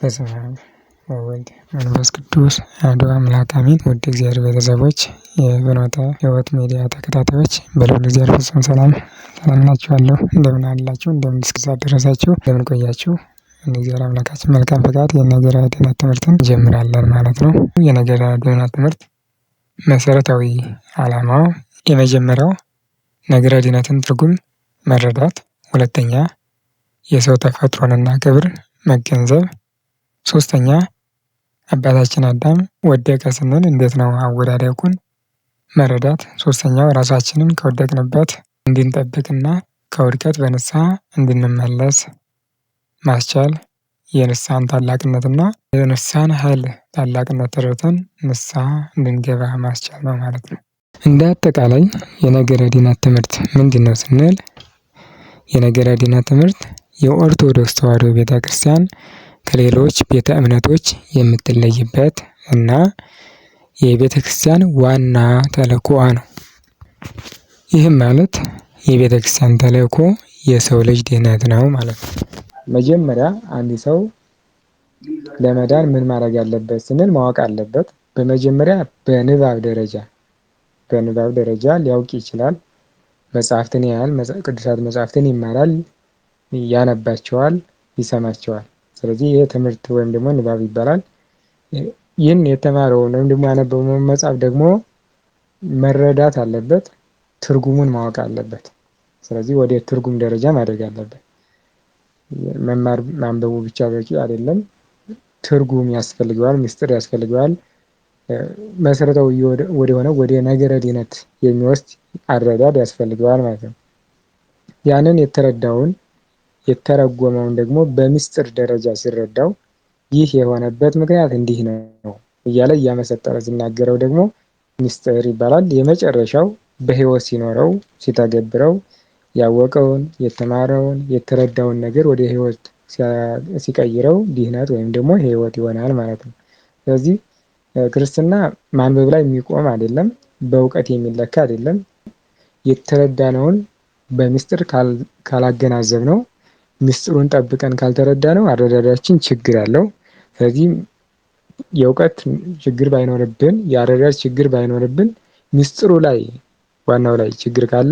በስመ አብ ወወልድ ወመንፈስ ቅዱስ አሐዱ አምላክ አሜን። ውድ እግዚአብሔር ቤተሰቦች የፍኖተ ሕይወት ሚዲያ ተከታታዮች በልዑል እግዚአብሔር ፍጹም ሰላም ናችኋለሁ። እንደምን አላችሁ? እንደምን እስከ ሰዓት ደረሳችሁ? እንደምን ቆያችሁ? እንደ እግዚአብሔር አምላካችን መልካም ፈቃድ የነገረ ድኅነት ትምህርትን እንጀምራለን ማለት ነው። የነገረ ድኅነት ትምህርት መሰረታዊ ዓላማው የመጀመሪያው ነገረ ድኅነትን ትርጉም መረዳት፣ ሁለተኛ የሰው ተፈጥሮንና ክብር መገንዘብ፣ ሶስተኛ አባታችን አዳም ወደቀ ስንል እንዴት ነው አወዳደቁን መረዳት፣ ሶስተኛው ራሳችንን ከወደቅንበት እንድንጠብቅና ከውድቀት በንስሐ እንድንመለስ ማስቻል፣ የንስሐን ታላቅነትና የንስሐን ኃይል ታላቅነት ተረድተን ንስሐ እንድንገባ ማስቻል ነው ማለት ነው። እንደ አጠቃላይ የነገረ ድኅነት ትምህርት ምንድን ነው ስንል የነገረ ድኅነት ትምህርት የኦርቶዶክስ ተዋሕዶ ቤተ ክርስቲያን ከሌሎች ቤተ እምነቶች የምትለይበት እና የቤተ ክርስቲያን ዋና ተልእኮዋ ነው። ይህም ማለት የቤተ ክርስቲያን ተልእኮ የሰው ልጅ ድኅነት ነው ማለት ነው። መጀመሪያ አንድ ሰው ለመዳን ምን ማድረግ አለበት ስንል ማወቅ አለበት። በመጀመሪያ በንባብ ደረጃ ሊያውቅ ይችላል። መጽሐፍትን ያያል፣ ቅዱሳት መጽሐፍትን ይማራል፣ ያነባቸዋል፣ ይሰማቸዋል። ስለዚህ ይህ ትምህርት ወይም ደግሞ ንባብ ይባላል። ይህን የተማረውን ወይም ደግሞ ያነበበውን መጽሐፍ ደግሞ መረዳት አለበት፣ ትርጉሙን ማወቅ አለበት። ስለዚህ ወደ ትርጉም ደረጃ ማድረግ አለበት። መማር ማንበቡ ብቻ በቂ አይደለም። ትርጉም ያስፈልገዋል፣ ምስጢር ያስፈልገዋል። መሰረታዊ ወደሆነ ወደ ነገረ ድኅነት የሚወስድ አረዳድ ያስፈልገዋል ማለት ነው። ያንን የተረዳውን የተረጎመውን ደግሞ በምስጢር ደረጃ ሲረዳው ይህ የሆነበት ምክንያት እንዲህ ነው እያለ እያመሰጠረ ሲናገረው ደግሞ ምስጢር ይባላል። የመጨረሻው በሕይወት ሲኖረው ሲተገብረው ያወቀውን የተማረውን የተረዳውን ነገር ወደ ሕይወት ሲቀይረው ድኅነት ወይም ደግሞ ሕይወት ይሆናል ማለት ነው። ስለዚህ ክርስትና ማንበብ ላይ የሚቆም አይደለም፣ በእውቀት የሚለካ አይደለም። የተረዳነውን በምስጢር ካላገናዘብ ነው፣ ምስጢሩን ጠብቀን ካልተረዳ ነው አረዳዳችን ችግር አለው። ስለዚህ የእውቀት ችግር ባይኖርብን፣ የአረዳድ ችግር ባይኖርብን፣ ምስጢሩ ላይ ዋናው ላይ ችግር ካለ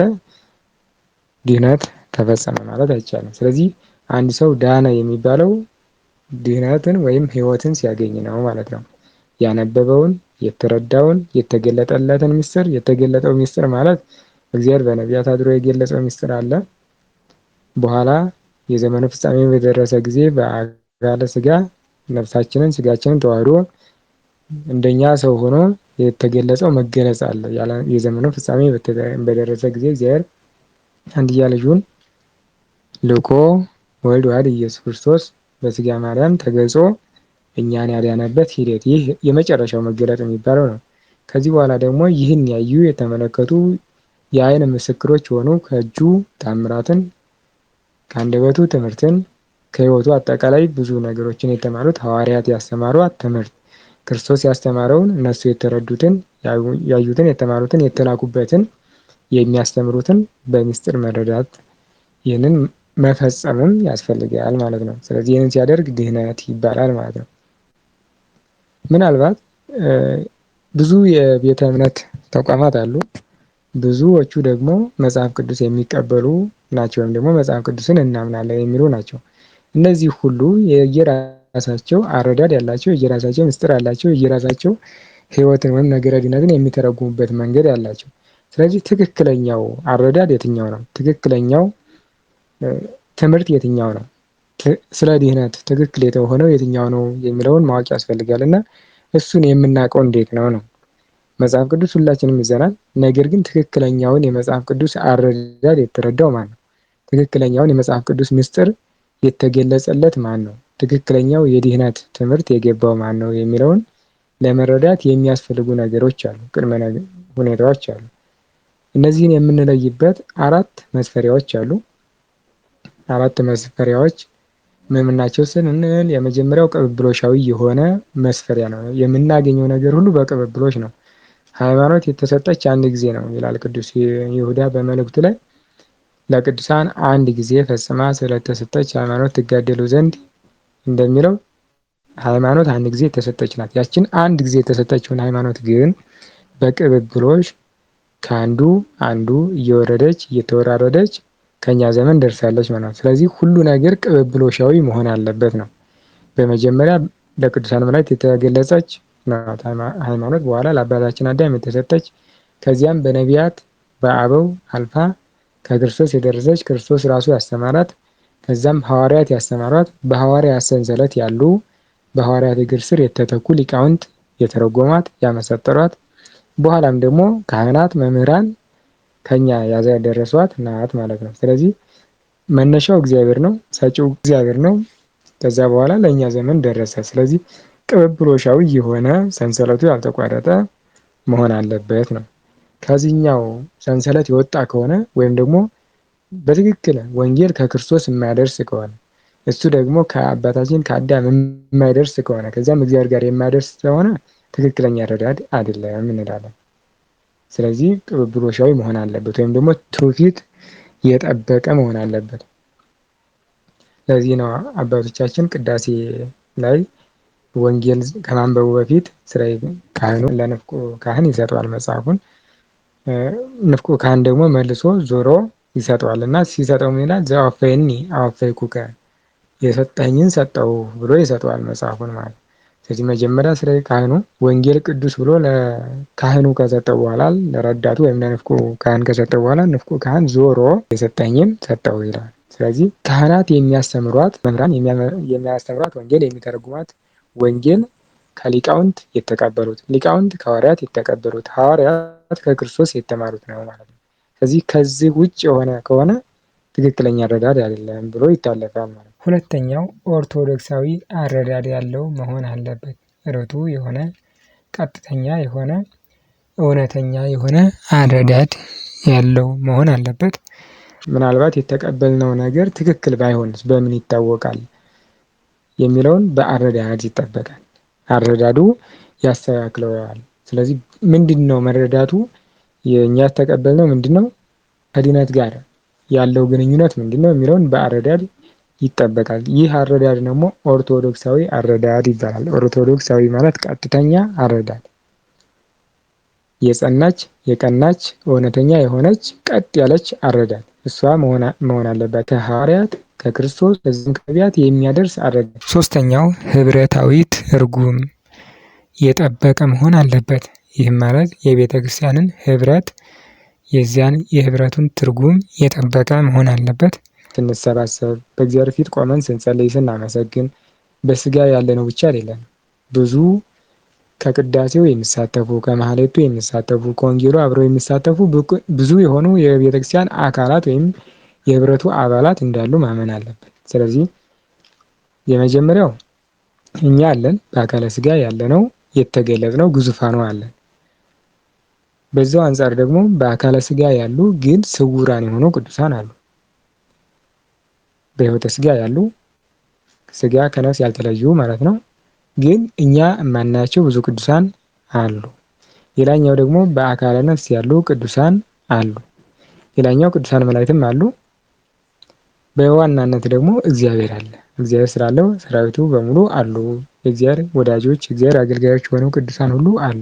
ድኅነት ተፈጸመ ማለት አይቻልም። ስለዚህ አንድ ሰው ዳነ የሚባለው ድኅነትን ወይም ሕይወትን ሲያገኝ ነው ማለት ነው። ያነበበውን የተረዳውን የተገለጠለትን ምስጢር፣ የተገለጠው ምስጢር ማለት እግዚአብሔር በነቢያት አድሮ የገለጸው ምስጢር አለ። በኋላ የዘመኑ ፍጻሜ በደረሰ ጊዜ በአካለ ሥጋ ነፍሳችንን ስጋችንን ተዋህዶ እንደኛ ሰው ሆኖ የተገለጸው መገለጽ አለ። የዘመኑ ፍጻሜ በደረሰ ጊዜ እግዚአብሔር አንድያ ልጁን ልኮ ወልድ ዋሕድ ኢየሱስ ክርስቶስ በሥጋ ማርያም ተገልጾ እኛን ያዳነበት ሂደት ይህ የመጨረሻው መገለጥ የሚባለው ነው። ከዚህ በኋላ ደግሞ ይህን ያዩ የተመለከቱ የዓይን ምስክሮች የሆኑ ከእጁ ታምራትን ከአንደበቱ ትምህርትን ከሕይወቱ አጠቃላይ ብዙ ነገሮችን የተማሩት ሐዋርያት ያስተማሯት ትምህርት ክርስቶስ ያስተማረውን እነሱ የተረዱትን ያዩትን የተማሩትን የተላኩበትን የሚያስተምሩትን በምስጢር መረዳት ይህንን መፈጸምም ያስፈልጋል ማለት ነው። ስለዚህ ይህንን ሲያደርግ ድኅነት ይባላል ማለት ነው። ምናልባት ብዙ የቤተ እምነት ተቋማት አሉ። ብዙዎቹ ደግሞ መጽሐፍ ቅዱስ የሚቀበሉ ናቸው፣ ወይም ደግሞ መጽሐፍ ቅዱስን እናምናለን የሚሉ ናቸው። እነዚህ ሁሉ የየራሳቸው አረዳድ ያላቸው፣ የየራሳቸው ምስጢር ያላቸው፣ የየራሳቸው ሕይወትን ወይም ነገረ ድኅነትን የሚተረጉሙበት መንገድ ያላቸው። ስለዚህ ትክክለኛው አረዳድ የትኛው ነው? ትክክለኛው ትምህርት የትኛው ነው? ስለ ድኅነት ትክክል የተሆነው የትኛው ነው የሚለውን ማወቅ ያስፈልጋል። እና እሱን የምናውቀው እንዴት ነው ነው? መጽሐፍ ቅዱስ ሁላችንም ይዘናል። ነገር ግን ትክክለኛውን የመጽሐፍ ቅዱስ አረዳድ የተረዳው ማን ነው? ትክክለኛውን የመጽሐፍ ቅዱስ ምስጢር የተገለጸለት ማን ነው? ትክክለኛው የድኅነት ትምህርት የገባው ማን ነው የሚለውን ለመረዳት የሚያስፈልጉ ነገሮች አሉ፣ ቅድመ ሁኔታዎች አሉ። እነዚህን የምንለይበት አራት መስፈሪያዎች አሉ። አራት መስፈሪያዎች ምን ናቸው ስንል የመጀመሪያው ቅብብሎሻዊ የሆነ መስፈሪያ ነው። የምናገኘው ነገር ሁሉ በቅብብሎሽ ነው። ሃይማኖት የተሰጠች አንድ ጊዜ ነው ይላል ቅዱስ ይሁዳ በመልእክቱ ላይ። ለቅዱሳን አንድ ጊዜ ፈጽማ ስለተሰጠች ሃይማኖት ትጋደሉ ዘንድ እንደሚለው ሃይማኖት አንድ ጊዜ የተሰጠች ናት። ያችን አንድ ጊዜ የተሰጠችውን ሃይማኖት ግን በቅብብሎሽ ከአንዱ አንዱ እየወረደች እየተወራረደች ከኛ ዘመን ደርሳለች ማለት ነው። ስለዚህ ሁሉ ነገር ቅብብሎሻዊ መሆን አለበት ነው። በመጀመሪያ ለቅዱሳን መላእክት የተገለጸች ናት ሃይማኖት፣ በኋላ ለአባታችን አዳም የተሰጠች፣ ከዚያም በነቢያት በአበው አልፋ ከክርስቶስ የደረሰች ክርስቶስ ራሱ ያስተማራት፣ ከዛም ሐዋርያት ያስተማሯት፣ በሐዋርያት ሰንሰለት ያሉ በሐዋርያት እግር ስር የተተኩ ሊቃውንት የተረጎሟት ያመሰጠሯት፣ በኋላም ደግሞ ካህናት መምህራን ከኛ ያደረሷት ናት ማለት ነው። ስለዚህ መነሻው እግዚአብሔር ነው፣ ሰጪው እግዚአብሔር ነው። ከዛ በኋላ ለእኛ ዘመን ደረሰ። ስለዚህ ቅብብሎሻዊ የሆነ ሰንሰለቱ ያልተቋረጠ መሆን አለበት ነው። ከዚህኛው ሰንሰለት የወጣ ከሆነ ወይም ደግሞ በትክክል ወንጌል ከክርስቶስ የማያደርስ ከሆነ እሱ ደግሞ ከአባታችን ከአዳም የማይደርስ ከሆነ ከዚያም እግዚአብሔር ጋር የማይደርስ ከሆነ ትክክለኛ ረዳድ አይደለም እንላለን። ስለዚህ ቅብብሎሻዊ መሆን አለበት ወይም ደግሞ ትውፊት የጠበቀ መሆን አለበት። ለዚህ ነው አባቶቻችን ቅዳሴ ላይ ወንጌል ከማንበቡ በፊት ካህኑ ለንፍቁ ካህን ይሰጠዋል መጽሐፉን። ንፍቁ ካህን ደግሞ መልሶ ዞሮ ይሰጠዋል እና ሲሰጠው ምን ይላል? ዘአወፈየኒ አወፈይኩከ፣ የሰጠኝን ሰጠው ብሎ ይሰጠዋል መጽሐፉን ማለት። ስለዚህ መጀመሪያ ስለ ካህኑ ወንጌል ቅዱስ ብሎ ለካህኑ ከሰጠው በኋላ ለረዳቱ ወይም ለንፍቁ ካህን ከሰጠው በኋላ ንፍቁ ካህን ዞሮ የሰጠኝን ሰጠው ይላል። ስለዚህ ካህናት የሚያስተምሯት መምህራን የሚያስተምሯት ወንጌል የሚተረጉሟት ወንጌል ከሊቃውንት የተቀበሉት፣ ሊቃውንት ከሐዋርያት የተቀበሉት፣ ሐዋርያት ከክርስቶስ የተማሩት ነው ማለት ነው። ስለዚህ ከዚህ ውጭ የሆነ ከሆነ ትክክለኛ አረዳድ አይደለም ብሎ ይታለፋል ማለት ነው። ሁለተኛው ኦርቶዶክሳዊ አረዳድ ያለው መሆን አለበት። ርቱዕ የሆነ ቀጥተኛ የሆነ እውነተኛ የሆነ አረዳድ ያለው መሆን አለበት። ምናልባት የተቀበልነው ነገር ትክክል ባይሆንስ በምን ይታወቃል የሚለውን በአረዳድ ይጠበቃል። አረዳዱ ያስተካክለዋል። ስለዚህ ምንድን ነው መረዳቱ? የእኛ የተቀበልነው ምንድን ነው? ከድነት ጋር ያለው ግንኙነት ምንድን ነው የሚለውን በአረዳድ ይጠበቃል። ይህ አረዳድ ደግሞ ኦርቶዶክሳዊ አረዳድ ይባላል። ኦርቶዶክሳዊ ማለት ቀጥተኛ አረዳድ፣ የጸናች የቀናች እውነተኛ የሆነች ቀጥ ያለች አረዳድ እሷ መሆን አለባት። ከሐዋርያት ከክርስቶስ ከዚህም ከነቢያት የሚያደርስ አረዳድ። ሶስተኛው ህብረታዊ ትርጉም የጠበቀ መሆን አለበት። ይህም ማለት የቤተ ክርስቲያንን ህብረት የዚያን የህብረቱን ትርጉም የጠበቀ መሆን አለበት። ስንሰባሰብ በእግዚአብሔር ፊት ቆመን ስንጸልይ ስናመሰግን በስጋ ያለነው ብቻ አይደለም። ብዙ ከቅዳሴው የሚሳተፉ ከማህሌቱ የሚሳተፉ ከወንጌሉ አብረው የሚሳተፉ ብዙ የሆኑ የቤተክርስቲያን አካላት ወይም የህብረቱ አባላት እንዳሉ ማመን አለበት። ስለዚህ የመጀመሪያው እኛ አለን፣ በአካለ ስጋ ያለነው የተገለጽነው ግዙፋኑ አለን። በዛው አንጻር ደግሞ በአካለ ስጋ ያሉ ግን ስውራን የሆኑ ቅዱሳን አሉ። በህይወተ ስጋ ያሉ ስጋ ከነፍስ ያልተለዩ ማለት ነው። ግን እኛ የማናያቸው ብዙ ቅዱሳን አሉ። ሌላኛው ደግሞ በአካለ ነፍስ ያሉ ቅዱሳን አሉ። ሌላኛው ቅዱሳን መላእክትም አሉ። በዋናነት ደግሞ እግዚአብሔር አለ። እግዚአብሔር ስላለው ሰራዊቱ በሙሉ አሉ። የእግዚአብሔር ወዳጆች የእግዚአብሔር አገልጋዮች የሆኑ ቅዱሳን ሁሉ አሉ።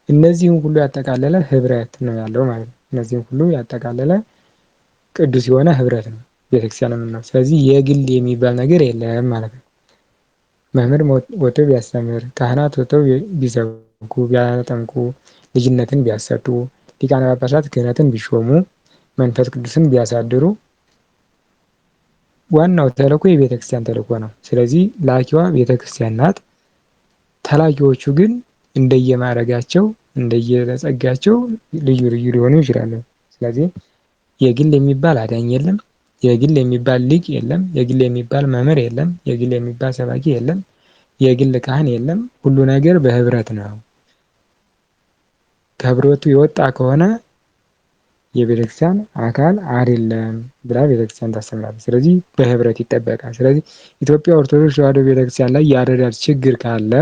እነዚህም ሁሉ ያጠቃለለ ህብረት ነው ያለው ማለት ነው። እነዚህም ሁሉ ያጠቃለለ ቅዱስ የሆነ ህብረት ነው ቤተክርስቲያንም ነው። ስለዚህ የግል የሚባል ነገር የለም ማለት ነው። መምህር ወጥቶ ቢያስተምር፣ ካህናት ወጥተው ቢሰብኩ፣ ቢያጠምቁ፣ ልጅነትን ቢያሰጡ፣ ሊቃነ ጳጳሳት ክህነትን ቢሾሙ፣ መንፈስ ቅዱስን ቢያሳድሩ ዋናው ተልእኮ የቤተክርስቲያን ተልእኮ ነው። ስለዚህ ላኪዋ ቤተክርስቲያን ናት። ተላኪዎቹ ግን እንደየማዕረጋቸው እንደየጸጋቸው ልዩ ልዩ ሊሆኑ ይችላሉ። ስለዚህ የግል የሚባል አዳኝ የለም። የግል የሚባል ሊቅ የለም። የግል የሚባል መምህር የለም። የግል የሚባል ሰባኪ የለም። የግል ካህን የለም። ሁሉ ነገር በህብረት ነው። ከህብረቱ የወጣ ከሆነ የቤተክርስቲያን አካል አይደለም ብላ ቤተክርስቲያን ታስተምራለች። ስለዚህ በህብረት ይጠበቃል። ስለዚህ ኢትዮጵያ ኦርቶዶክስ ተዋሕዶ ቤተክርስቲያን ላይ የአረዳድ ችግር ካለ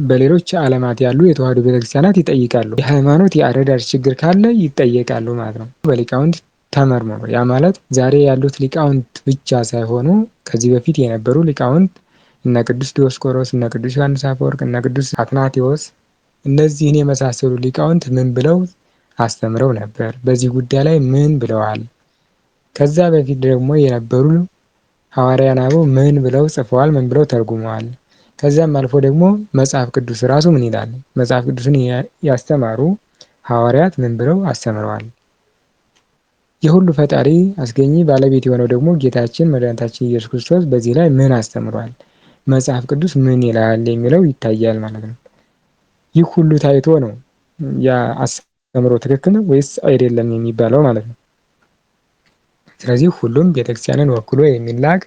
በሌሎች ዓለማት ያሉ የተዋሕዶ ቤተክርስቲያናት ይጠይቃሉ። የሃይማኖት የአረዳድ ችግር ካለ ይጠየቃሉ ማለት ነው። በሊቃውንት ተመርምሮ ያ ማለት ዛሬ ያሉት ሊቃውንት ብቻ ሳይሆኑ ከዚህ በፊት የነበሩ ሊቃውንት እነ ቅዱስ ዲዮስቆሮስ፣ እነ ቅዱስ ዮሐንስ አፈወርቅ፣ እነ ቅዱስ አትናቴዎስ እነዚህን የመሳሰሉ ሊቃውንት ምን ብለው አስተምረው ነበር? በዚህ ጉዳይ ላይ ምን ብለዋል? ከዛ በፊት ደግሞ የነበሩ ሐዋርያን አበው ምን ብለው ጽፈዋል? ምን ብለው ተርጉመዋል? ከዚያም አልፎ ደግሞ መጽሐፍ ቅዱስ ራሱ ምን ይላል? መጽሐፍ ቅዱስን ያስተማሩ ሐዋርያት ምን ብለው አስተምረዋል? የሁሉ ፈጣሪ አስገኚ ባለቤት የሆነው ደግሞ ጌታችን መድኃኒታችን ኢየሱስ ክርስቶስ በዚህ ላይ ምን አስተምሯል? መጽሐፍ ቅዱስ ምን ይላል የሚለው ይታያል ማለት ነው። ይህ ሁሉ ታይቶ ነው ያ አስተምሮ ትክክል ነው ወይስ አይደለም የሚባለው ማለት ነው። ስለዚህ ሁሉም ቤተክርስቲያንን ወክሎ የሚላክ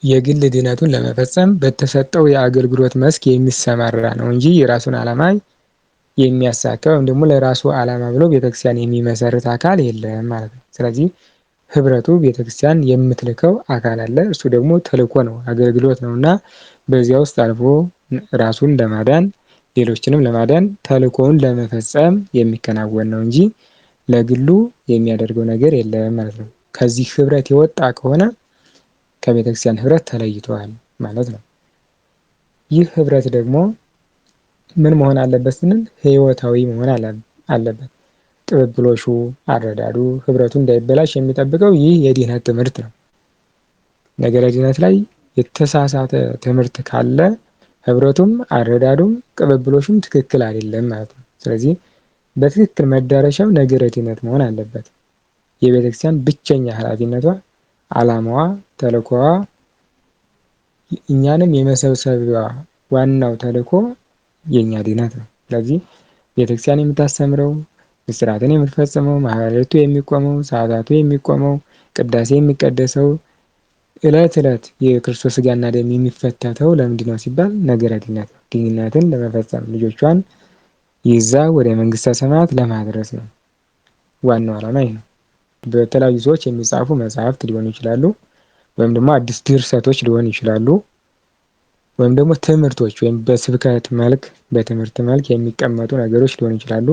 የግል ድህነቱን ለመፈጸም በተሰጠው የአገልግሎት መስክ የሚሰማራ ነው እንጂ የራሱን ዓላማ የሚያሳካ ወይም ደግሞ ለራሱ ዓላማ ብሎ ቤተክርስቲያን የሚመሰርት አካል የለም ማለት ነው። ስለዚህ ህብረቱ ቤተክርስቲያን የምትልከው አካል አለ። እሱ ደግሞ ተልእኮ ነው፣ አገልግሎት ነው እና በዚያ ውስጥ አልፎ ራሱን ለማዳን ሌሎችንም ለማዳን ተልእኮውን ለመፈጸም የሚከናወን ነው እንጂ ለግሉ የሚያደርገው ነገር የለም ማለት ነው። ከዚህ ህብረት የወጣ ከሆነ ከቤተክርስቲያን ህብረት ተለይተዋል ማለት ነው። ይህ ህብረት ደግሞ ምን መሆን አለበት ስንል ህይወታዊ መሆን አለበት። ቅብብሎሹ፣ አረዳዱ፣ ህብረቱ እንዳይበላሽ የሚጠብቀው ይህ የድህነት ትምህርት ነው። ነገረ ድህነት ላይ የተሳሳተ ትምህርት ካለ ህብረቱም፣ አረዳዱም፣ ቅብብሎሹም ትክክል አይደለም ማለት ነው። ስለዚህ በትክክል መዳረሻው ነገረ ድህነት መሆን አለበት። የቤተክርስቲያን ብቸኛ ኃላፊነቷ፣ ዓላማዋ፣ ተልእኮዋ እኛንም የመሰብሰቢያ ዋናው ተልእኮ የእኛ ድህነት ነው። ስለዚህ ቤተክርስቲያን የምታስተምረው፣ ምስጢራትን የምትፈጽመው፣ ማህሌቱ የሚቆመው፣ ሰዓታቱ የሚቆመው፣ ቅዳሴ የሚቀደሰው፣ ዕለት ዕለት የክርስቶስ ሥጋና ደም የሚፈተተው ለምንድን ነው ሲባል ነገረ ድህነት ነው። ድህነትን ለመፈጸም ልጆቿን ይዛ ወደ መንግስተ ሰማያት ለማድረስ ነው። ዋናው ዓላማ ይህ ነው። በተለያዩ ሰዎች የሚጻፉ መጽሐፍት ሊሆኑ ይችላሉ፣ ወይም ደግሞ አዲስ ድርሰቶች ሊሆኑ ይችላሉ፣ ወይም ደግሞ ትምህርቶች ወይም በስብከት መልክ በትምህርት መልክ የሚቀመጡ ነገሮች ሊሆኑ ይችላሉ።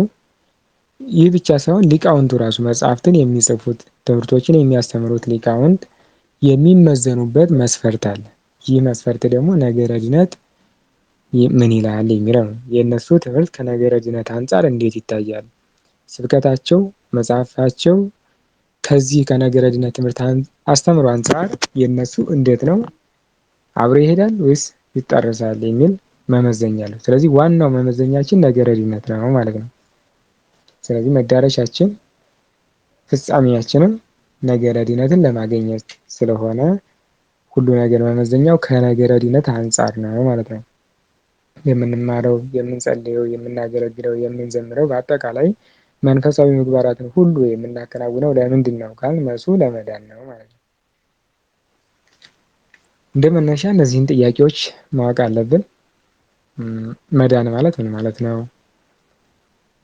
ይህ ብቻ ሳይሆን ሊቃውንቱ ራሱ መጽሐፍትን የሚጽፉት ትምህርቶችን የሚያስተምሩት ሊቃውንት የሚመዘኑበት መስፈርት አለ። ይህ መስፈርት ደግሞ ነገረ ድህነት ምን ይላል የሚለው ነው። የእነሱ ትምህርት ከነገረ ድህነት አንጻር እንዴት ይታያል? ስብከታቸው፣ መጽሐፋቸው ከዚህ ከነገረ ድህነት ትምህርት አስተምሮ አንጻር የእነሱ እንዴት ነው? አብሮ ይሄዳል ወይስ ይጣረሳል የሚል መመዘኛ አለው። ስለዚህ ዋናው መመዘኛችን ነገረ ድህነት ነው ማለት ነው። ስለዚህ መዳረሻችን ፍጻሜያችንም ነገረ ድህነትን ለማግኘት ስለሆነ ሁሉ ነገር መመዘኛው ከነገረ ድህነት አንጻር ነው ማለት ነው። የምንማረው፣ የምንጸልየው፣ የምናገለግለው፣ የምንዘምረው በአጠቃላይ መንፈሳዊ ምግባራትን ሁሉ የምናከናውነው ለምንድን ነው ካልን መልሱ ለመዳን ነው ማለት ነው። እንደ መነሻ እነዚህን ጥያቄዎች ማወቅ አለብን። መዳን ማለት ምን ማለት ነው?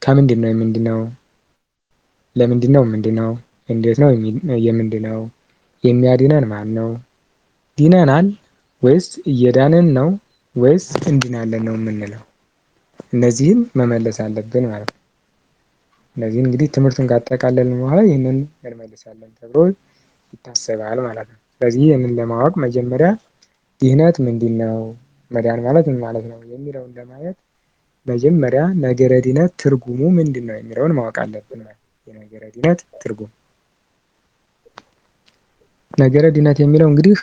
ከምንድን ነው የምንድነው? ለምንድን ነው ምንድነው? እንዴት ነው የምንድነው? የሚያድነን ማን ነው? ድነናል ወይስ እየዳንን ነው ወይስ እንድናለን ነው የምንለው? እነዚህን መመለስ አለብን ማለት ነው። እነዚህን እንግዲህ ትምህርቱን ካጠቃለልን በኋላ ይህንን እንመልሳለን ተብሎ ይታሰባል ማለት ነው። ስለዚህ ይህንን ለማወቅ መጀመሪያ ድህነት ምንድን ነው፣ መዳን ማለት ምን ማለት ነው የሚለውን ለማየት መጀመሪያ ነገረ ድህነት ትርጉሙ ምንድን ነው የሚለውን ማወቅ አለብን ማለት ነው። የነገረ ድህነት ትርጉም ነገረ ድህነት የሚለው እንግዲህ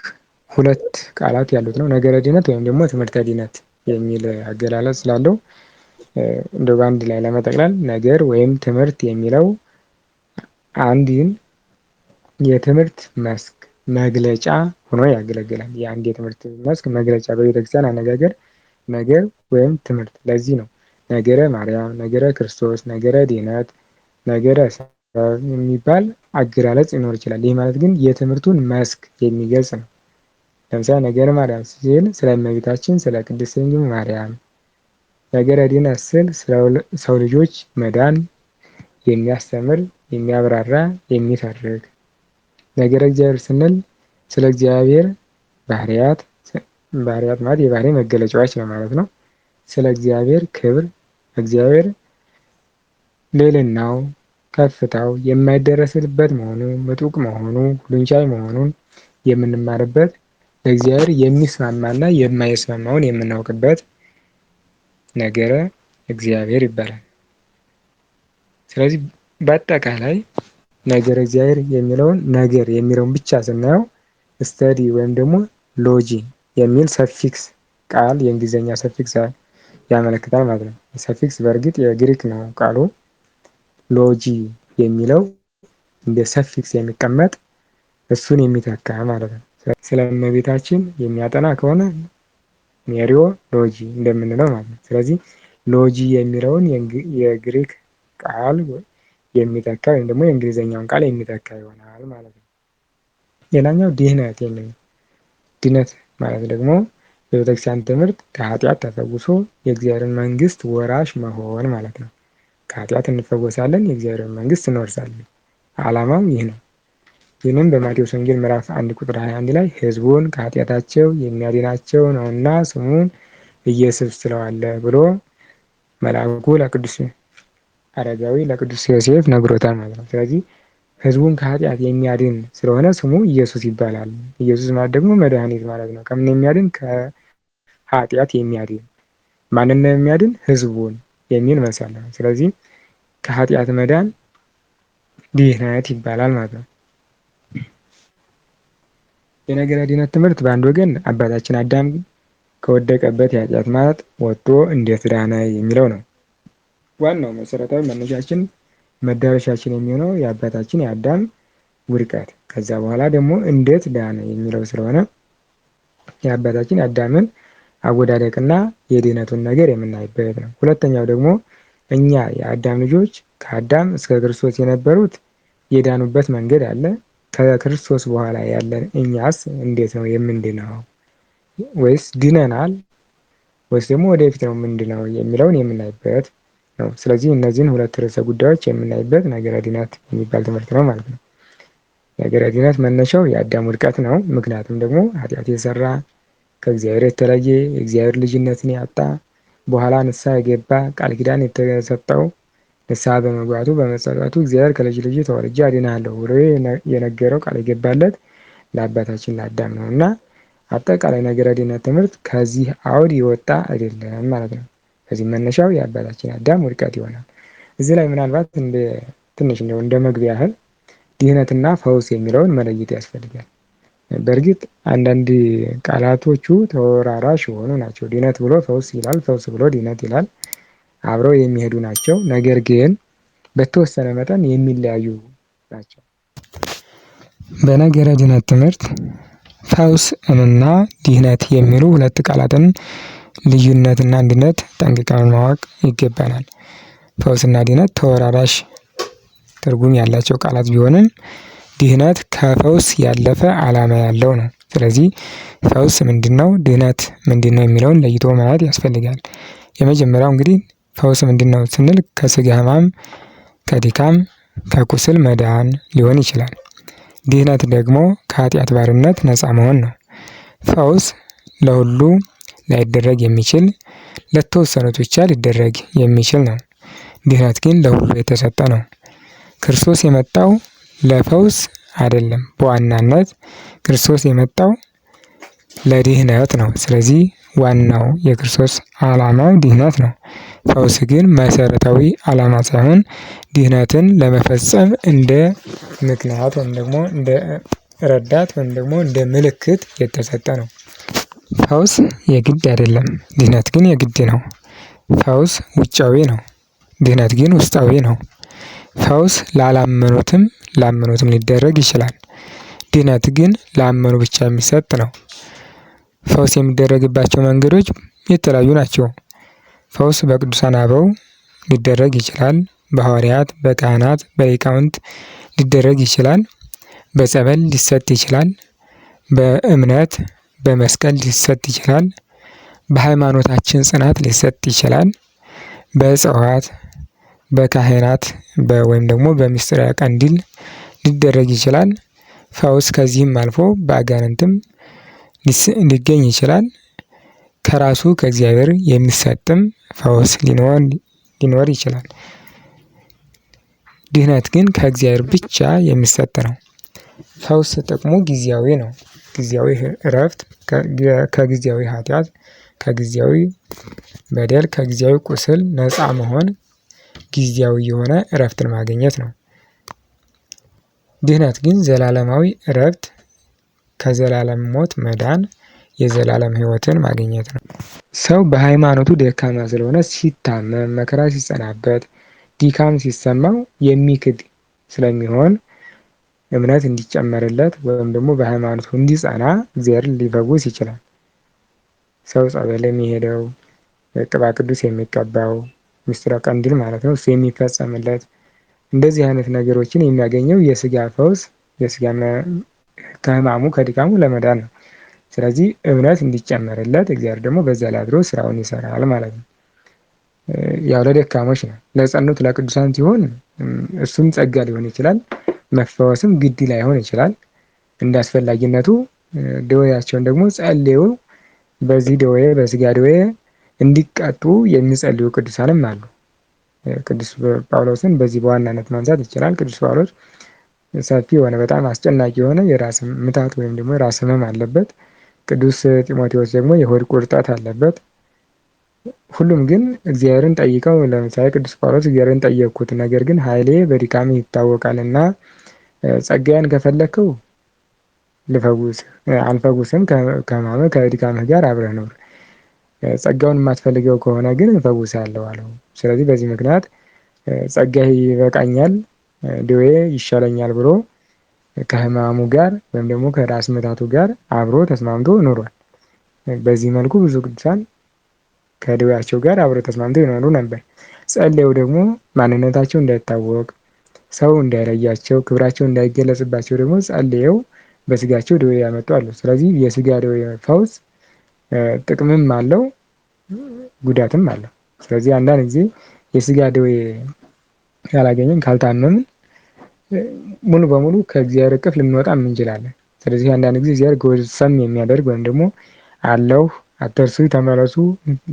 ሁለት ቃላት ያሉት ነው። ነገረ ድህነት ወይም ደግሞ ትምህርተ ድህነት የሚል አገላለጽ ስላለው እንደው በአንድ ላይ ለመጠቅለል ነገር ወይም ትምህርት የሚለው አንድን የትምህርት መስክ መግለጫ ሆኖ ያገለግላል። የአንድ የትምህርት መስክ መግለጫ በቤተክርስቲያን አነጋገር ነገር ወይም ትምህርት። ለዚህ ነው ነገረ ማርያም፣ ነገረ ክርስቶስ፣ ነገረ ድህነት፣ ነገረ ሰብ የሚባል አገላለጽ ሊኖር ይችላል። ይህ ማለት ግን የትምህርቱን መስክ የሚገልጽ ነው። ለምሳሌ ነገረ ማርያም ሲል ስለ እመቤታችን ስለ ቅድስት ድንግል ማርያም፣ ነገረ ድህነት ስል ስለ ሰው ልጆች መዳን የሚያስተምር የሚያብራራ የሚተርክ፣ ነገረ እግዚአብሔር ስንል ስለ እግዚአብሔር ባህሪያት ማለት የባህሪ መገለጫዎች ነው ማለት ነው። ስለ እግዚአብሔር ክብር፣ እግዚአብሔር ልዕልናው፣ ከፍታው፣ የማይደረስበት መሆኑ፣ ምጡቅ መሆኑ፣ ሁሉን ቻይ መሆኑን የምንማርበት ለእግዚአብሔር የሚስማማና የማይስማማውን የምናውቅበት ነገረ እግዚአብሔር ይባላል። ስለዚህ በአጠቃላይ ነገረ እግዚአብሔር የሚለውን ነገር የሚለውን ብቻ ስናየው ስተዲ ወይም ደግሞ ሎጂ የሚል ሰፊክስ ቃል የእንግሊዝኛ ሰፊክስ ያመለክታል ማለት ነው። ሰፊክስ በእርግጥ የግሪክ ነው ቃሉ። ሎጂ የሚለው እንደ ሰፊክስ የሚቀመጥ እሱን የሚተካ ማለት ነው። ስለ እመቤታችን የሚያጠና ከሆነ ሜሪዮ ሎጂ እንደምንለው ማለት ነው። ስለዚህ ሎጂ የሚለውን የግሪክ ቃል የሚተካ ወይም ደግሞ የእንግሊዝኛውን ቃል የሚተካ ይሆናል ማለት ነው። ሌላኛው ድህነት የሚለው ድህነት ማለት ደግሞ በቤተክርስቲያን ትምህርት ከኃጢአት ተፈውሶ የእግዚአብሔርን መንግስት ወራሽ መሆን ማለት ነው። ከኃጢአት እንፈወሳለን፣ የእግዚአብሔርን መንግስት እንወርሳለን። ዓላማው ይህ ነው። ይህንም በማቴዎስ ወንጌል ምዕራፍ 1 ቁጥር 21 ላይ ህዝቡን ከኃጢአታቸው የሚያድናቸው ነውና ስሙን ኢየሱስ ትለዋለህ ብሎ መልአኩ ለቅዱስ አረጋዊ ለቅዱስ ዮሴፍ ነግሮታል ማለት ነው። ስለዚህ ህዝቡን ከኃጢአት የሚያድን ስለሆነ ስሙ ኢየሱስ ይባላል። ኢየሱስ ማለት ደግሞ መድኃኒት ማለት ነው። ከምን የሚያድን? ከኃጢአት የሚያድን። ማንን ነው የሚያድን? ህዝቡን የሚል መሰለ ነው። ስለዚህ ከኃጢአት መዳን ድህነት ይባላል ማለት ነው። የነገረ ድህነት ትምህርት በአንድ ወገን አባታችን አዳም ከወደቀበት የኃጢአት ማጥ ወጥቶ እንዴት ዳነ የሚለው ነው። ዋናው መሰረታዊ መነሻችን መዳረሻችን የሚሆነው የአባታችን የአዳም ውድቀት፣ ከዛ በኋላ ደግሞ እንዴት ዳነ የሚለው ስለሆነ የአባታችን የአዳምን አወዳደቅና የድህነቱን ነገር የምናይበት ነው። ሁለተኛው ደግሞ እኛ የአዳም ልጆች ከአዳም እስከ ክርስቶስ የነበሩት የዳኑበት መንገድ አለ። ከክርስቶስ በኋላ ያለን እኛስ እንዴት ነው የምንድነው? ወይስ ድነናል ወይስ ደግሞ ወደፊት ነው ምንድነው የሚለውን የምናይበት ነው። ስለዚህ እነዚህን ሁለት ርዕሰ ጉዳዮች የምናይበት ነገረ ድህነት የሚባል ትምህርት ነው ማለት ነው። ነገረ ድህነት መነሻው የአዳም ውድቀት ነው። ምክንያቱም ደግሞ ኃጢአት የሰራ ከእግዚአብሔር የተለየ የእግዚአብሔር ልጅነትን ያጣ በኋላ ንስሐ የገባ ቃል ኪዳን የተሰጠው ንስሐ በመግባቱ በመጸጸቱ እግዚአብሔር ከልጅ ልጅ ተወልጄ አድንሃለሁ ብሎ የነገረው ቃል የገባለት ለአባታችን ለአዳም ነው እና አጠቃላይ ነገረ ድህነት ትምህርት ከዚህ አውድ የወጣ አይደለም ማለት ነው። ከዚህ መነሻው የአባታችን አዳም ውድቀት ይሆናል። እዚህ ላይ ምናልባት ትንሽ እንደ መግቢያ ያህል ድህነትና ፈውስ የሚለውን መለየት ያስፈልጋል። በእርግጥ አንዳንድ ቃላቶቹ ተወራራሽ የሆኑ ናቸው። ድህነት ብሎ ፈውስ ይላል፣ ፈውስ ብሎ ድህነት ይላል። አብረው የሚሄዱ ናቸው። ነገር ግን በተወሰነ መጠን የሚለያዩ ናቸው። በነገረ ድህነት ትምህርት ፈውስ እና ድህነት የሚሉ ሁለት ቃላትን ልዩነትና አንድነት ጠንቅቀን ማወቅ ይገባናል። ፈውስና ድህነት ተወራራሽ ትርጉም ያላቸው ቃላት ቢሆንም ድህነት ከፈውስ ያለፈ ዓላማ ያለው ነው። ስለዚህ ፈውስ ምንድነው? ድህነት ምንድነው? የሚለውን ለይቶ ማየት ያስፈልጋል። የመጀመሪያው እንግዲህ ፈውስ ምንድነው ስንል ከስጋ ሕማም፣ ከድካም፣ ከቁስል መዳን ሊሆን ይችላል። ድህነት ደግሞ ከኃጢአት ባርነት ነፃ መሆን ነው። ፈውስ ለሁሉ ላይደረግ የሚችል ለተወሰኑት ብቻ ሊደረግ የሚችል ነው። ድህነት ግን ለሁሉ የተሰጠ ነው። ክርስቶስ የመጣው ለፈውስ አይደለም። በዋናነት ክርስቶስ የመጣው ለድህነት ነው። ስለዚህ ዋናው የክርስቶስ ዓላማው ድህነት ነው። ፈውስ ግን መሰረታዊ ዓላማ ሳይሆን ድህነትን ለመፈጸም እንደ ምክንያት ወይም ደግሞ እንደ ረዳት ወይም ደግሞ እንደ ምልክት የተሰጠ ነው። ፈውስ የግድ አይደለም፣ ድህነት ግን የግድ ነው። ፈውስ ውጫዊ ነው፣ ድህነት ግን ውስጣዊ ነው። ፈውስ ላላመኑትም ላመኑትም ሊደረግ ይችላል። ድህነት ግን ላመኑ ብቻ የሚሰጥ ነው። ፈውስ የሚደረግባቸው መንገዶች የተለያዩ ናቸው። ፈውስ በቅዱሳን አበው ሊደረግ ይችላል። በሐዋርያት፣ በካህናት፣ በሊቃውንት ሊደረግ ይችላል። በጸበል ሊሰጥ ይችላል። በእምነት በመስቀል ሊሰጥ ይችላል። በሃይማኖታችን ጽናት ሊሰጥ ይችላል። በእጽዋት፣ በካህናት ወይም ደግሞ በምስጢረ ቀንዲል ሊደረግ ይችላል። ፈውስ ከዚህም አልፎ በአጋንንትም ሊገኝ ይችላል። ከራሱ ከእግዚአብሔር የሚሰጥም ፈውስ ሊኖር ይችላል። ድህነት ግን ከእግዚአብሔር ብቻ የሚሰጥ ነው። ፈውስ ጥቅሙ ጊዜያዊ ነው፣ ጊዜያዊ እረፍት ከጊዜያዊ ኃጢአት፣ ከጊዜያዊ በደል፣ ከጊዜያዊ ቁስል ነፃ መሆን ጊዜያዊ የሆነ እረፍትን ማግኘት ነው። ድህነት ግን ዘላለማዊ እረፍት፣ ከዘላለም ሞት መዳን፣ የዘላለም ሕይወትን ማግኘት ነው። ሰው በሃይማኖቱ ደካማ ስለሆነ ሲታመም፣ መከራ ሲጸናበት፣ ድካም ሲሰማው የሚክድ ስለሚሆን እምነት እንዲጨመርለት ወይም ደግሞ በሃይማኖቱ እንዲጸና እግዚአብሔር ሊፈውስ ይችላል። ሰው ጸበል የሚሄደው፣ ቅባ ቅዱስ የሚቀባው፣ ምስጢረ ቀንዲል ማለት ነው እሱ የሚፈጸምለት፣ እንደዚህ አይነት ነገሮችን የሚያገኘው የስጋ ፈውስ ከህማሙ ከድካሙ ለመዳን ነው። ስለዚህ እምነት እንዲጨመርለት እግዚአብሔር ደግሞ በዛ ላይ አድሮ ስራውን ይሰራል ማለት ነው። ያው ለደካሞች ነው። ለጸኑት ለቅዱሳን ሲሆን እሱም ጸጋ ሊሆን ይችላል፣ መፈወስም ግድ ላይሆን ይችላል። እንደ አስፈላጊነቱ ደዌያቸውን ደግሞ ጸልየው በዚህ ደዌ በስጋ ደዌ እንዲቀጡ የሚጸልዩ ቅዱሳንም አሉ። ቅዱስ ጳውሎስን በዚህ በዋናነት ማንሳት ይችላል። ቅዱስ ጳውሎስ ሰፊ የሆነ በጣም አስጨናቂ የሆነ የራስ ምታት ወይም ደግሞ የራስ ህመም አለበት። ቅዱስ ጢሞቴዎስ ደግሞ የሆድ ቁርጠት አለበት። ሁሉም ግን እግዚአብሔርን ጠይቀው፣ ለምሳሌ ቅዱስ ጳውሎስ እግዚአብሔርን ጠየቅኩት፣ ነገር ግን ኃይሌ በድካም ይታወቃልና ጸጋዬን ከፈለግከው አልፈውስም፣ ከሕማምህ ከድካምህ ጋር አብረህ ኑር። ጸጋውን የማትፈልገው ከሆነ ግን እፈውስሃለሁ አለው። ስለዚህ በዚህ ምክንያት ጸጋህ ይበቃኛል፣ ደዌ ይሻለኛል ብሎ ከሕማሙ ጋር ወይም ደግሞ ከራስ ምታቱ ጋር አብሮ ተስማምቶ ኑሯል። በዚህ መልኩ ብዙ ቅዱሳን ከደዌያቸው ጋር አብሮ ተስማምተው ይኖሩ ነበር። ጸልየው ደግሞ ማንነታቸው እንዳይታወቅ፣ ሰው እንዳይለያቸው፣ ክብራቸው እንዳይገለጽባቸው ደግሞ ጸልየው በስጋቸው ደዌ ያመጡ አሉ። ስለዚህ የስጋ ደዌ ፈውስ ጥቅምም አለው ጉዳትም አለው። ስለዚህ አንዳንድ ጊዜ የስጋ ደዌ ያላገኘን ካልታመምን ሙሉ በሙሉ ከእግዚአብሔር እቅፍ ልንወጣም እንችላለን። ስለዚህ አንዳንድ ጊዜ እግዚአብሔር ጎሰም የሚያደርግ ወይም ደግሞ አለሁ አትርሱ ተመለሱ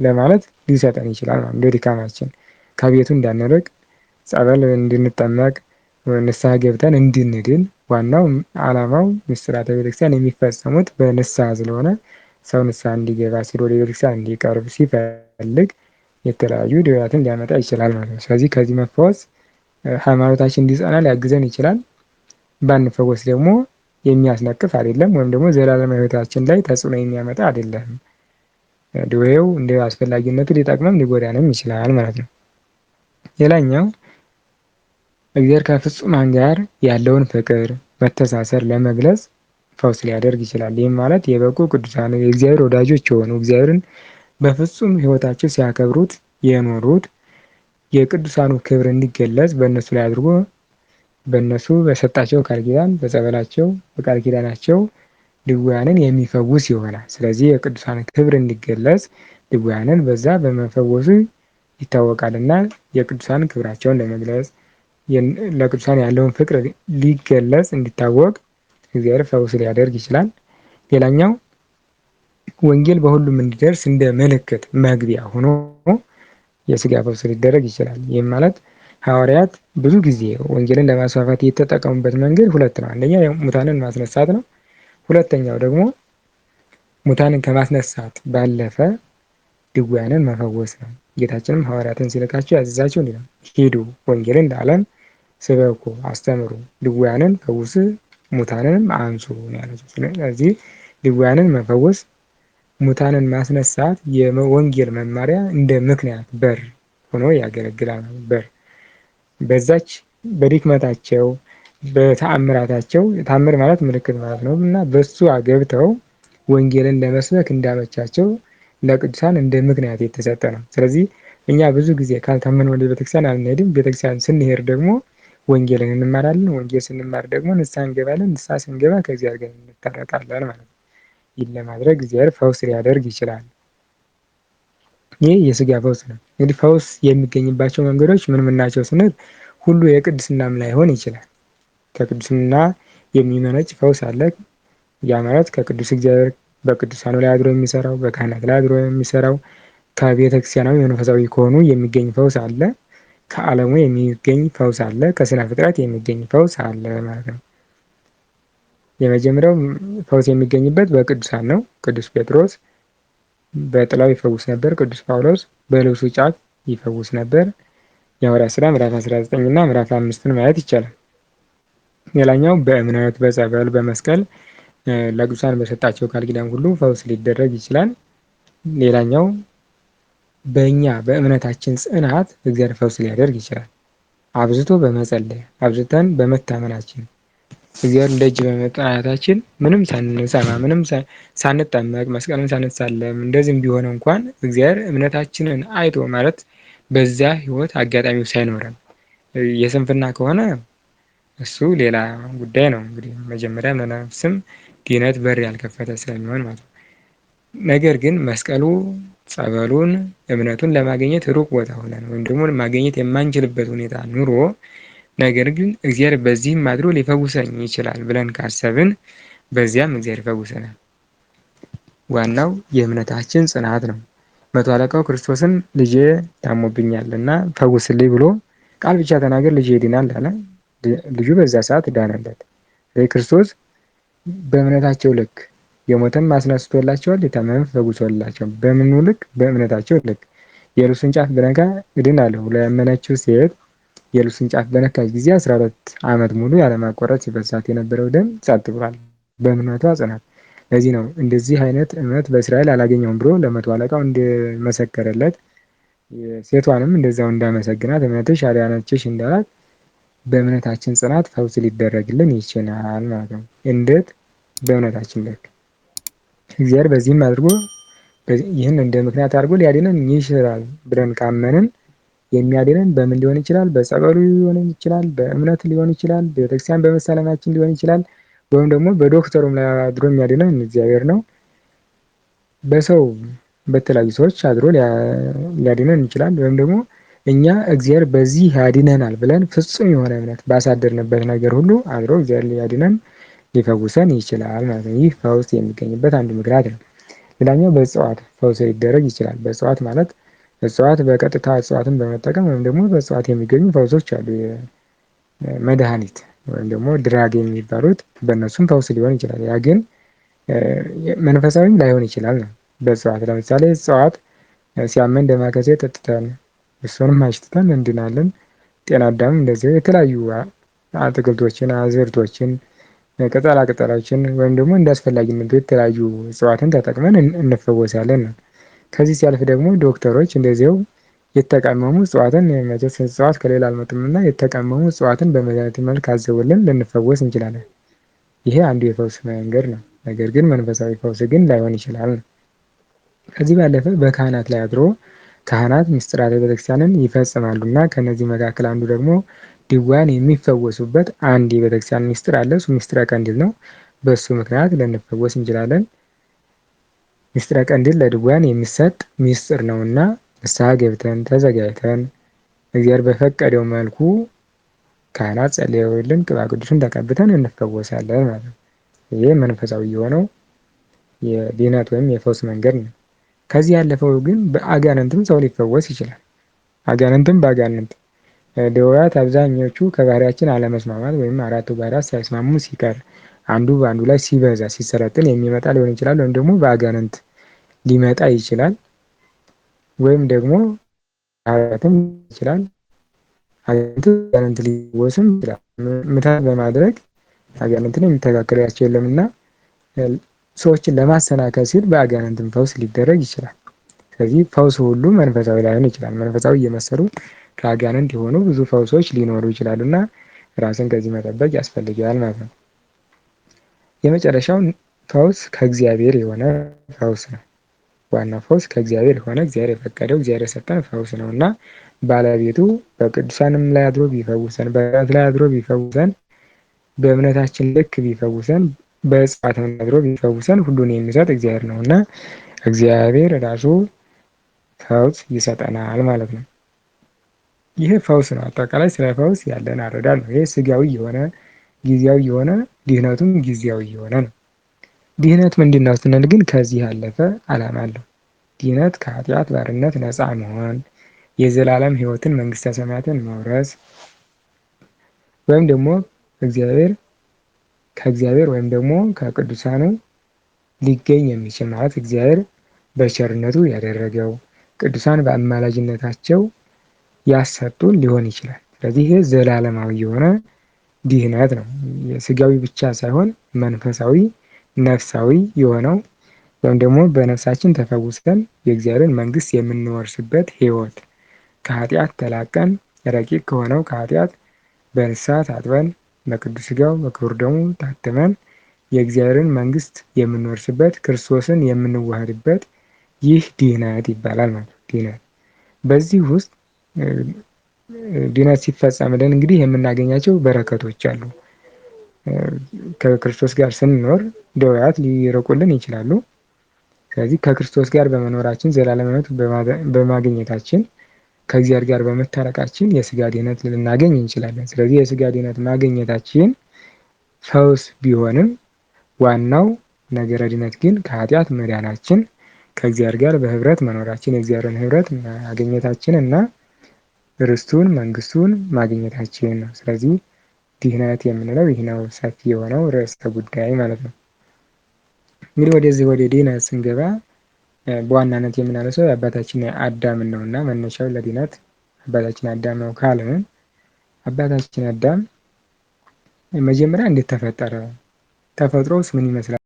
ለማለት ሊሰጠን ይችላል። እንደ ድካማችን ከቤቱ እንዳንርቅ፣ ጸበል እንድንጠመቅ፣ ንስሐ ገብተን እንድንድን፣ ዋናው ዓላማው ምስጢራተ ቤተክርስቲያን የሚፈጸሙት በንስሐ ስለሆነ ሰው ንስሐ እንዲገባ ሲል ወደ ቤተክርስቲያን እንዲቀርብ ሲፈልግ የተለያዩ ደዌያትን ሊያመጣ ይችላል ማለት ነው። ስለዚህ ከዚህ መፈወስ ሃይማኖታችን እንዲጸና ሊያግዘን ይችላል። ባንፈወስ ደግሞ የሚያስነቅፍ አይደለም፣ ወይም ደግሞ ዘላለም ሕይወታችን ላይ ተጽዕኖ የሚያመጣ አይደለም። ደዌው እንደ አስፈላጊነቱ ሊጠቅመም ሊጎዳንም ይችላል ማለት ነው። ሌላኛው እግዚአብሔር ከፍጹማን ጋር ያለውን ፍቅር መተሳሰር ለመግለጽ ፈውስ ሊያደርግ ይችላል። ይህም ማለት የበቁ ቅዱሳን የእግዚአብሔር ወዳጆች የሆኑ እግዚአብሔርን በፍጹም ሕይወታቸው ሲያከብሩት የኖሩት የቅዱሳኑ ክብር እንዲገለጽ በእነሱ ላይ አድርጎ በእነሱ በሰጣቸው ቃል ኪዳን በጸበላቸው በቃል ኪዳናቸው ድውያንን የሚፈውስ ይሆናል። ስለዚህ የቅዱሳን ክብር እንዲገለጽ ድውያንን በዛ በመፈወሱ ይታወቃልና የቅዱሳን ክብራቸውን ለመግለጽ ለቅዱሳን ያለውን ፍቅር ሊገለጽ እንዲታወቅ እግዚአብሔር ፈውስ ሊያደርግ ይችላል። ሌላኛው ወንጌል በሁሉም እንዲደርስ እንደ ምልክት መግቢያ ሆኖ የስጋ ፈውስ ሊደረግ ይችላል። ይህም ማለት ሐዋርያት ብዙ ጊዜ ወንጌልን ለማስፋፋት የተጠቀሙበት መንገድ ሁለት ነው። አንደኛ ሙታንን ማስነሳት ነው። ሁለተኛው ደግሞ ሙታንን ከማስነሳት ባለፈ ድውያንን መፈወስ ነው። ጌታችንም ሐዋርያትን ሲልካቸው ያዘዛቸው እንዲህ ነው፣ ሂዱ ወንጌልን ለዓለም ስበኩ አስተምሩ፣ ድውያንን ፈውሱ፣ ሙታንንም አንሱ ነው ያላቸው። ስለዚህ ድውያንን መፈወስ፣ ሙታንን ማስነሳት የወንጌል መማሪያ እንደ ምክንያት በር ሆኖ ያገለግላል። በር በዛች በድክመታቸው በተአምራታቸው፣ ተአምር ማለት ምልክት ማለት ነው እና በሱ ገብተው ወንጌልን ለመስበክ እንዳመቻቸው ለቅዱሳን እንደ ምክንያት የተሰጠ ነው። ስለዚህ እኛ ብዙ ጊዜ ካልታመን ወደ ቤተክርስቲያን አንሄድም። ቤተክርስቲያን ስንሄድ ደግሞ ወንጌልን እንማራለን። ወንጌል ስንማር ደግሞ ንስሐ እንገባለን። ንስሐ ስንገባ ከእግዚአብሔር ጋር እንታረቃለን ማለት ነው። ይህን ለማድረግ እግዚአብሔር ፈውስ ሊያደርግ ይችላል። ይህ የስጋ ፈውስ ነው። እንግዲህ ፈውስ የሚገኝባቸው መንገዶች ምን ምን ናቸው ስንል ሁሉ የቅድስናም ላይሆን ይችላል። ከቅድስና የሚመነጭ ፈውስ አለ። ያ ማለት ከቅዱስ እግዚአብሔር በቅዱሳኑ ላይ አድሮ የሚሰራው፣ በካህናት ላይ አድሮ የሚሰራው፣ ከቤተ ክርስቲያናዊ መንፈሳዊ ከሆኑ የሚገኝ ፈውስ አለ። ከዓለሙ የሚገኝ ፈውስ አለ። ከስነ ፍጥረት የሚገኝ ፈውስ አለ ማለት ነው። የመጀመሪያው ፈውስ የሚገኝበት በቅዱሳን ነው። ቅዱስ ጴጥሮስ በጥላው ይፈውስ ነበር። ቅዱስ ጳውሎስ በልብሱ ጫፍ ይፈውስ ነበር። የሐዋርያት ሥራ ምዕራፍ 19 እና ምዕራፍ 5ን ማየት ይቻላል። ሌላኛው በእምነት በጸበል በመስቀል ለቅዱሳን በሰጣቸው ቃል ኪዳን ሁሉ ፈውስ ሊደረግ ይችላል። ሌላኛው በእኛ በእምነታችን ጽናት እግዚአብሔር ፈውስ ሊያደርግ ይችላል። አብዝቶ በመጸለይ አብዝተን በመታመናችን እግዚአብሔር ደጅ በመጥናታችን ምንም ሳንሰማ ምንም ሳንጠመቅ መስቀልን ሳንሳለም እንደዚህም ቢሆን እንኳን እግዚአብሔር እምነታችንን አይቶ ማለት በዚያ ሕይወት አጋጣሚው ሳይኖረን የስንፍና ከሆነ እሱ ሌላ ጉዳይ ነው። እንግዲህ መጀመሪያ ለነፍስም ድነት በር ያልከፈተ ስለሚሆን ማለት ነው። ነገር ግን መስቀሉ ጸበሉን እምነቱን ለማግኘት ሩቅ ቦታ ሆነን ወይም ደግሞ ማግኘት የማንችልበት ሁኔታ ኑሮ ነገር ግን እግዚአብሔር በዚህም አድሮ ሊፈውሰኝ ይችላል ብለን ካሰብን በዚያም እግዚአብሔር ይፈውሰናል። ዋናው የእምነታችን ጽናት ነው። መቶ አለቃው ክርስቶስን ልጄ ታሞብኛል እና ፈውስልኝ ብሎ ቃል ብቻ ተናገር ልጄ ይድናል አለ። ልጁ በዛ ሰዓት ዳነለት። ክርስቶስ በእምነታቸው ልክ የሞተም አስነስቶላቸዋል፣ የታመመም ፈውሶላቸዋል። በምኑ ልክ? በእምነታቸው ልክ። የልብሱን ጫፍ ብነካ እድናለሁ ብላ ያመነችው ሴት የልብሱን ጫፍ በነካች ጊዜ 12 ዓመት ሙሉ ያለማቋረጥ ሲፈሳት የነበረው ደም ጸጥ ብሏል፣ በእምነቷ ጽናት። ለዚህ ነው እንደዚህ አይነት እምነት በእስራኤል አላገኘውም ብሎ ለመቶ አለቃው እንደመሰከረለት ሴቷንም እንደዛው እንዳመሰግናት እምነትሽ አዳነችሽ እንዳላት በእምነታችን ጽናት ፈውስ ሊደረግልን ይችላል ማለት ነው። እንዴት? በእምነታችን ልክ እግዚአብሔር በዚህም አድርጎ ይህን እንደ ምክንያት አድርጎ ሊያድነን ይችላል ብለን ካመንን የሚያድነን በምን ሊሆን ይችላል? በጸበሉ ሊሆን ይችላል፣ በእምነት ሊሆን ይችላል፣ ቤተክርስቲያን በመሳለማችን ሊሆን ይችላል፣ ወይም ደግሞ በዶክተሩም ላይ አድሮ የሚያድነን እግዚአብሔር ነው። በሰው በተለያዩ ሰዎች አድሮ ሊያድነን ይችላል። ወይም ደግሞ እኛ እግዚአብሔር በዚህ ያድነናል ብለን ፍጹም የሆነ እምነት ባሳደርንበት ነገር ሁሉ አድሮ እግዚአብሔር ሊያድነን ሊፈውሰን ይችላል ማለት ነው። ይህ ፈውስ የሚገኝበት አንዱ ምክንያት ነው። ሌላኛው በእጽዋት ፈውስ ሊደረግ ይችላል። በእጽዋት ማለት እጽዋት በቀጥታ እጽዋትን በመጠቀም ወይም ደግሞ በእጽዋት የሚገኙ ፈውሶች አሉ። መድኃኒት ወይም ደግሞ ድራግ የሚባሉት በእነሱም ፈውስ ሊሆን ይችላል። ያ ግን መንፈሳዊም ላይሆን ይችላል ነው። በእጽዋት ለምሳሌ እጽዋት ሲያመን ደማከሴ ጠጥተን እሱንም አሽትተን እንድናለን። ጤና አዳም እንደዚህ የተለያዩ አትክልቶችን፣ አዝርቶችን፣ ቅጠላ ቅጠሎችን ወይም ደግሞ እንደ አስፈላጊነቱ የተለያዩ እጽዋትን ተጠቅመን እንፈወሳለን ነው። ከዚህ ሲያልፍ ደግሞ ዶክተሮች እንደዚያው የተቀመሙ እጽዋትን መቼስ እጽዋት ከሌላ አልመጡምና የተቀመሙ እጽዋትን በመድኃኒት መልክ አዘውልን ልንፈወስ እንችላለን። ይሄ አንዱ የፈውስ መንገድ ነው። ነገር ግን መንፈሳዊ ፈውስ ግን ላይሆን ይችላል ነው። ከዚህ ባለፈ በካህናት ላይ አድሮ ካህናት ምስጢራተ ቤተክርስቲያንን ይፈጽማሉና ከነዚህ መካከል አንዱ ደግሞ ድውያን የሚፈወሱበት አንድ የቤተክርስቲያን ምስጢር አለ። እሱ ምስጢረ ቀንዲል ነው። በሱ ምክንያት ልንፈወስ እንችላለን። ምስጢረ ቀንዲል ለድውያን የሚሰጥ ምስጢር ነውና ንስሐ ገብተን ተዘጋጅተን እግዚአብሔር በፈቀደው መልኩ ካህናት ጸልየውልን ቅባ ቅዱስን ተቀብተን እንፈወሳለን ማለት ነው። ይሄ መንፈሳዊ የሆነው የድህነት ወይም የፈውስ መንገድ ነው። ከዚህ ያለፈው ግን በአጋንንትም ሰው ሊፈወስ ይችላል። አጋንንትም በአጋንንት ደዌያት አብዛኞቹ ከባህሪያችን አለመስማማት ወይም አራቱ ባህሪያት ሳይስማሙ ሲቀር አንዱ በአንዱ ላይ ሲበዛ ሲሰለጥን የሚመጣ ሊሆን ይችላል። ወይም ደግሞ በአጋንንት ሊመጣ ይችላል። ወይም ደግሞ ኃጢአትም ይችላል። አጋንንት ሊወስም ይችላል። ምታት በማድረግ አጋንንትን የሚተካከላቸው የለምና ሰዎችን ለማሰናከል ሲል በአጋንንትም ፈውስ ሊደረግ ይችላል። ስለዚህ ፈውስ ሁሉ መንፈሳዊ ላይሆን ይችላል። መንፈሳዊ እየመሰሉ ከአጋንንት የሆኑ ብዙ ፈውሶች ሊኖሩ ይችላሉና ራስን ከዚህ መጠበቅ ያስፈልጋል ማለት ነው። የመጨረሻው ፈውስ ከእግዚአብሔር የሆነ ፈውስ ነው። ዋናው ፈውስ ከእግዚአብሔር የሆነ እግዚአብሔር የፈቀደው እግዚአብሔር የሰጠን ፈውስ ነው እና ባለቤቱ በቅዱሳንም ላይ አድሮ ቢፈውሰን፣ በእምነት ላይ አድሮ ቢፈውሰን፣ በእምነታችን ልክ ቢፈውሰን፣ በእጽዋትም አድሮ ቢፈውሰን ሁሉን የሚሰጥ እግዚአብሔር ነው እና እግዚአብሔር ራሱ ፈውስ ይሰጠናል ማለት ነው። ይህ ፈውስ ነው። አጠቃላይ ስለ ፈውስ ያለን አረዳድ ነው። ይሄ ስጋዊ የሆነ ጊዜያዊ የሆነ ድህነቱም ጊዜያዊ የሆነ ነው። ድህነት ምንድን ነው ስንል ግን ከዚህ ያለፈ ዓላማ አለው። ድህነት ከኃጢአት ባርነት ነፃ መሆን፣ የዘላለም ሕይወትን መንግስተ ሰማያትን መውረስ ወይም ደግሞ እግዚአብሔር ከእግዚአብሔር ወይም ደግሞ ከቅዱሳኑ ሊገኝ የሚችል ማለት እግዚአብሔር በቸርነቱ ያደረገው ቅዱሳን በአማላጅነታቸው ያሰጡን ሊሆን ይችላል። ስለዚህ ይህ ዘላለማዊ የሆነ ድህነት ነው። ስጋዊ ብቻ ሳይሆን መንፈሳዊ፣ ነፍሳዊ የሆነው ወይም ደግሞ በነፍሳችን ተፈውሰን የእግዚአብሔርን መንግስት የምንወርስበት ህይወት ከኃጢአት ተላቀን ረቂቅ ከሆነው ከኃጢአት በንስሐ ታጥበን በቅዱስ ሥጋው በክቡር ደሙ ታትመን የእግዚአብሔርን መንግስት የምንወርስበት ክርስቶስን የምንዋሃድበት ይህ ድህነት ይባላል ማለት ነው። ድህነት በዚህ ውስጥ ድህነት ሲፈጸምልን እንግዲህ የምናገኛቸው በረከቶች አሉ። ከክርስቶስ ጋር ስንኖር ደዌያት ሊርቁልን ይችላሉ። ስለዚህ ከክርስቶስ ጋር በመኖራችን ዘላለማዊነት በማግኘታችን ከእግዚአብሔር ጋር በመታረቃችን የስጋ ድህነት ልናገኝ እንችላለን። ስለዚህ የስጋ ድህነት ማግኘታችን ፈውስ ቢሆንም ዋናው ነገረ ድህነት ግን ከኃጢአት መዳናችን ከእግዚአብሔር ጋር በህብረት መኖራችን የእግዚአብሔርን ህብረት ማግኘታችን እና ርስቱን መንግስቱን ማግኘታችን ነው። ስለዚህ ድህነት የምንለው ይህ ነው፣ ሰፊ የሆነው ርዕሰ ጉዳይ ማለት ነው። እንግዲህ ወደዚህ ወደ ድህነት ስንገባ በዋናነት የምናነሳው የአባታችን አዳምን ነው እና መነሻው ለድህነት አባታችን አዳም ነው ካልን አባታችን አዳም መጀመሪያ እንዴት ተፈጠረ? ተፈጥሮስ ምን ይመስላል?